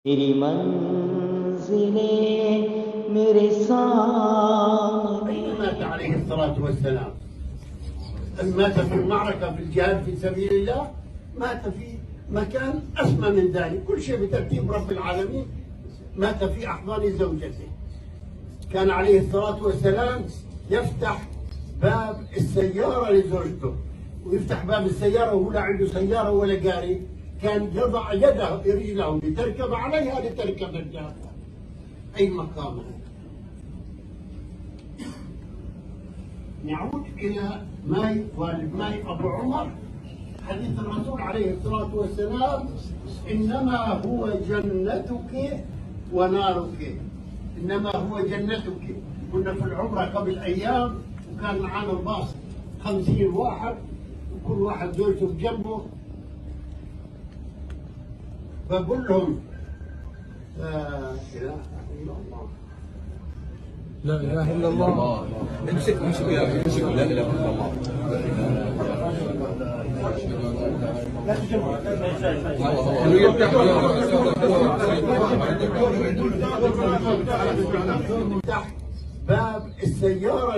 तेरी मंजिले मेरे सामने। أين مات عليه الصلاة والسلام؟ مات في المعركة في الجهاد في سبيل الله، مات في مكان أسمى من ذلك، كل شيء بترتيب رب العالمين. مات في أحضان زوجته. كان عليه الصلاة والسلام يفتح باب السيارة لزوجته، ويفتح باب السيارة وهو لا عنده سيارة ولا قاري، كان يضع يده رجله لتركب عليها لتركب الدابة. أي مقام هذا؟ نعود إلى ماي والد ماي أبو عمر. حديث الرسول عليه الصلاة والسلام: إنما هو جنتك ونارك. إنما هو جنتك. كنا في العمرة قبل أيام وكان معانا الباص 50 واحد وكل واحد زوجته بجنبه، بقول لهم لا إله إلا الله. لا اله الا الله. امسكوا يا اخي، امسكوا. لا اله الا الله. تحت باب السيارة